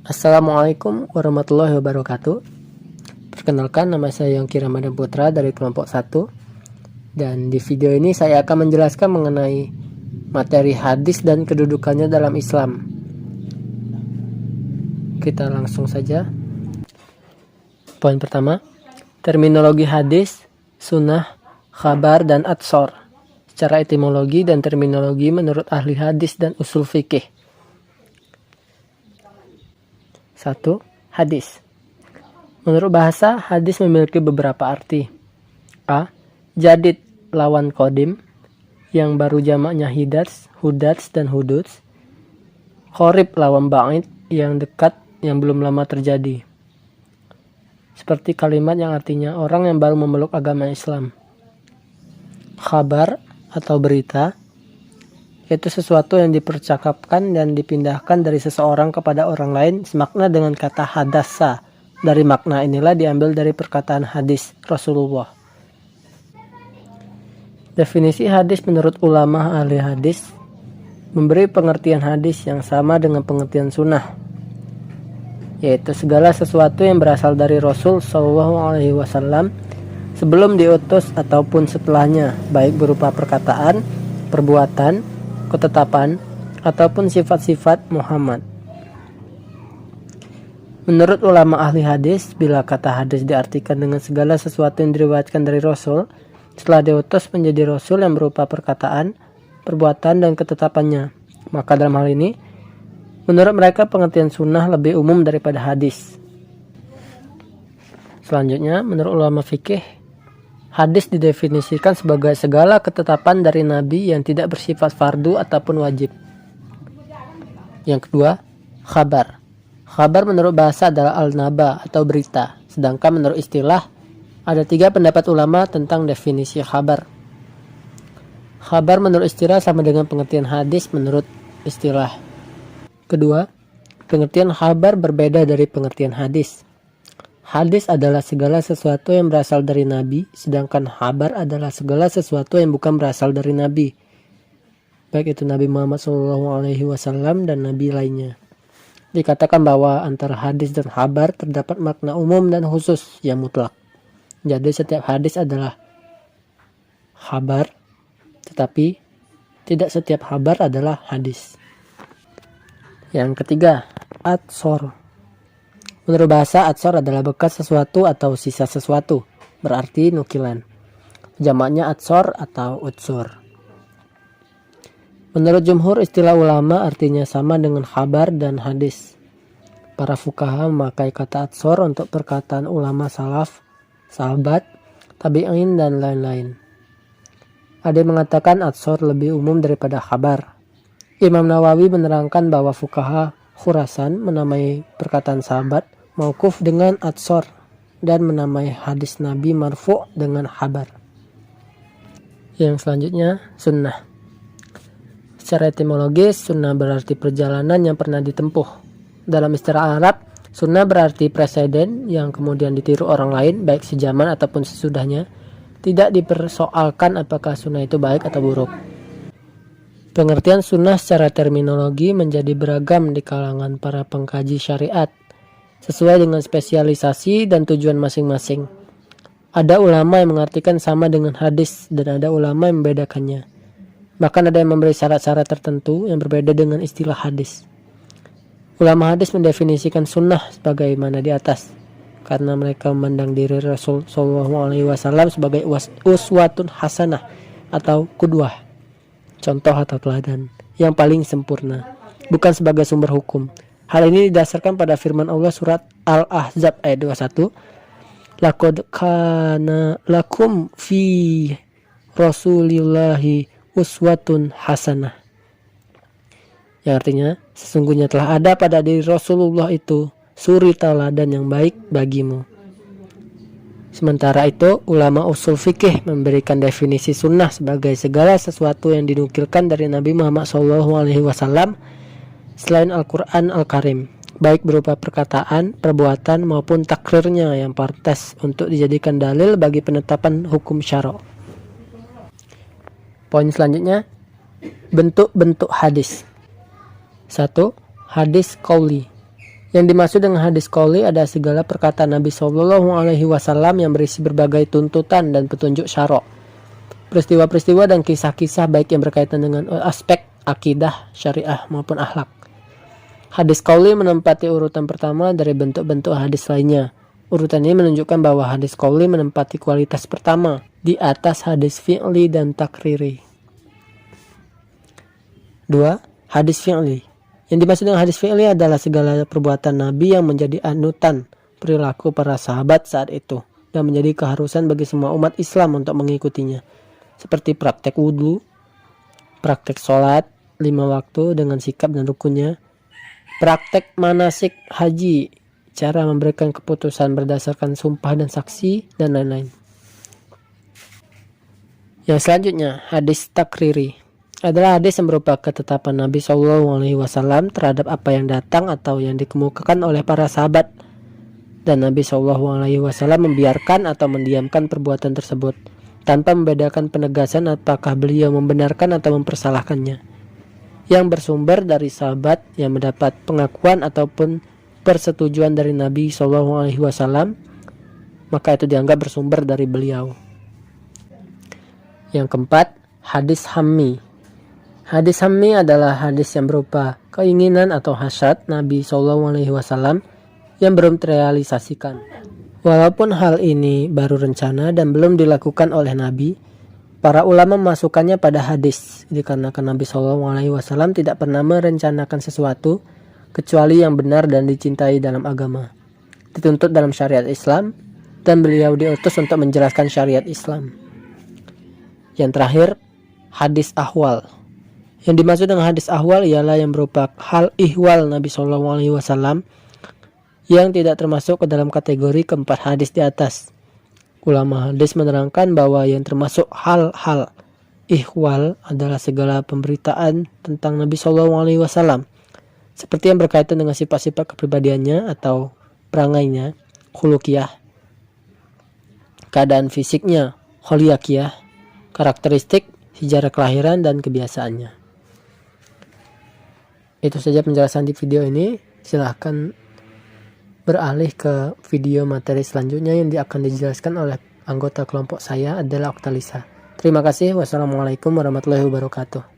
Assalamualaikum warahmatullahi wabarakatuh. Perkenalkan, nama saya Yongki Ramadan Putra dari kelompok 1. Dan di video ini saya akan menjelaskan mengenai materi hadis dan kedudukannya dalam Islam. Kita langsung saja. Poin pertama, terminologi hadis, sunnah, khabar, dan atsor. Secara etimologi dan terminologi menurut ahli hadis dan usul fikih. 1. Hadis. Menurut bahasa, hadis memiliki beberapa arti. A. Jadid lawan kodim, yang baru jamaknya hidats, hudats, dan hududs. Qorib lawan ba'id, yang dekat, yang belum lama terjadi. Seperti kalimat yang artinya orang yang baru memeluk agama Islam. Khabar atau berita, yaitu sesuatu yang dipercakapkan dan dipindahkan dari seseorang kepada orang lain semakna dengan kata hadasa. Dari makna inilah diambil dari perkataan hadis Rasulullah. Definisi hadis menurut ulama ahli hadis memberi pengertian hadis yang sama dengan pengertian sunnah, yaitu segala sesuatu yang berasal dari Rasul SAW sebelum diutus ataupun setelahnya, baik berupa perkataan, perbuatan, ketetapan, ataupun sifat-sifat Muhammad. Menurut ulama ahli hadis, bila kata hadis diartikan dengan segala sesuatu yang diriwayatkan dari Rasul setelah diutus menjadi Rasul yang berupa perkataan, perbuatan, dan ketetapannya, maka dalam hal ini menurut mereka pengertian sunnah lebih umum daripada hadis. Selanjutnya, menurut ulama fikih, hadis didefinisikan sebagai segala ketetapan dari Nabi yang tidak bersifat fardu ataupun wajib. Yang kedua, khabar. Khabar menurut bahasa adalah al-naba atau berita. Sedangkan menurut istilah, ada 3 pendapat ulama tentang definisi khabar. Khabar menurut istilah sama dengan pengertian hadis menurut istilah. Kedua, pengertian khabar berbeda dari pengertian hadis. Hadis adalah segala sesuatu yang berasal dari Nabi, sedangkan khabar adalah segala sesuatu yang bukan berasal dari Nabi, baik itu Nabi Muhammad SAW dan Nabi lainnya. Dikatakan bahwa antara hadis dan khabar terdapat makna umum dan khusus yang mutlak. Jadi setiap hadis adalah khabar, tetapi tidak setiap khabar adalah hadis. Yang ketiga, atsor. Menurut bahasa, atsor adalah bekas sesuatu atau sisa sesuatu, berarti nukilan. Jamaknya atsor atau utsur. Menurut jumhur, istilah ulama artinya sama dengan khabar dan hadis. Para fuqaha memakai kata atsor untuk perkataan ulama salaf, sahabat, tabi'in, dan lain-lain. Ada yang mengatakan atsor lebih umum daripada khabar. Imam Nawawi menerangkan bahwa fuqaha Khurasan menamai perkataan sahabat mauquf dengan atsor dan menamai hadis Nabi marfu' dengan khabar. Yang selanjutnya, sunnah. Secara etimologis, sunnah berarti perjalanan yang pernah ditempuh. Dalam istilah Arab, sunnah berarti preseden yang kemudian ditiru orang lain, baik sejaman ataupun sesudahnya. Tidak dipersoalkan apakah sunnah itu baik atau buruk. Pengertian sunnah secara terminologi menjadi beragam di kalangan para pengkaji syariat, sesuai dengan spesialisasi dan tujuan masing-masing. Ada ulama yang mengartikan sama dengan hadis dan ada ulama yang membedakannya. Bahkan ada yang memberi syarat-syarat tertentu yang berbeda dengan istilah hadis. Ulama hadis mendefinisikan sunnah sebagaimana di atas, karena mereka memandang diri Rasul SAW sebagai uswatun hasanah atau qudwah, contoh atau teladan yang paling sempurna, bukan sebagai sumber hukum. Hal ini didasarkan pada firman Allah surat Al-Ahzab ayat 21. Laqad kana lakum fi Rasulillahi uswatun hasanah. Yang artinya, sesungguhnya telah ada pada diri Rasulullah itu suri teladan yang baik bagimu. Sementara itu, ulama usul fikih memberikan definisi sunnah sebagai segala sesuatu yang dinukilkan dari Nabi Muhammad SAW selain Al-Quran Al-Karim, baik berupa perkataan, perbuatan, maupun takrirnya yang pantas untuk dijadikan dalil bagi penetapan hukum syara'. Poin selanjutnya, bentuk-bentuk hadis. 1. Hadis qauli. Yang dimaksud dengan hadis qauli adalah segala perkataan Nabi Shallallahu Alaihi Wasallam yang berisi berbagai tuntutan dan petunjuk syara', peristiwa-peristiwa dan kisah-kisah baik yang berkaitan dengan aspek akidah, syariah maupun akhlak. Hadis qauli menempati urutan pertama dari bentuk-bentuk hadis lainnya. Urutan ini menunjukkan bahwa hadis qauli menempati kualitas pertama di atas hadis fi'li dan takriri. 2. Hadis fi'li. Yang dimaksud dengan hadis fi'li adalah segala perbuatan Nabi yang menjadi anutan perilaku para sahabat saat itu dan menjadi keharusan bagi semua umat Islam untuk mengikutinya. Seperti praktek wudhu, praktek sholat 5 waktu dengan sikap dan rukunnya, praktek manasik haji, cara memberikan keputusan berdasarkan sumpah dan saksi, dan lain-lain. Yang selanjutnya, hadis takriri adalah hadis yang berupa ketetapan Nabi SAW terhadap apa yang datang atau yang dikemukakan oleh para sahabat, dan Nabi SAW membiarkan atau mendiamkan perbuatan tersebut tanpa membedakan penegasan apakah beliau membenarkan atau mempersalahkannya, yang bersumber dari sahabat yang mendapat pengakuan ataupun persetujuan dari Nabi SAW, maka itu dianggap bersumber dari beliau. Yang keempat, hadis hammi. Hadis hammi adalah hadis yang berupa keinginan atau hasad Nabi SAW yang belum terrealisasikan. Walaupun hal ini baru rencana dan belum dilakukan oleh Nabi, para ulama memasukkannya pada hadis dikarenakan Nabi SAW tidak pernah merencanakan sesuatu kecuali yang benar dan dicintai dalam agama, dituntut dalam syariat Islam, dan beliau diutus untuk menjelaskan syariat Islam. Yang terakhir, hadis ahwal. Yang dimaksud dengan hadis ahwal ialah yang berupa hal ihwal Nabi SAW yang tidak termasuk ke dalam kategori keempat hadis di atas. Ulama hadis menerangkan bahwa yang termasuk hal-hal ihwal adalah segala pemberitaan tentang Nabi SAW, seperti yang berkaitan dengan sifat-sifat kepribadiannya atau perangainya, khuluqiyah, keadaan fisiknya, kholiyakiyah, karakteristik, sejarah kelahiran, dan kebiasaannya. Itu saja penjelasan di video ini. Silahkan beralih ke video materi selanjutnya yang akan dijelaskan oleh anggota kelompok saya adalah Oktalisa. Terima kasih. Wassalamualaikum warahmatullahi wabarakatuh.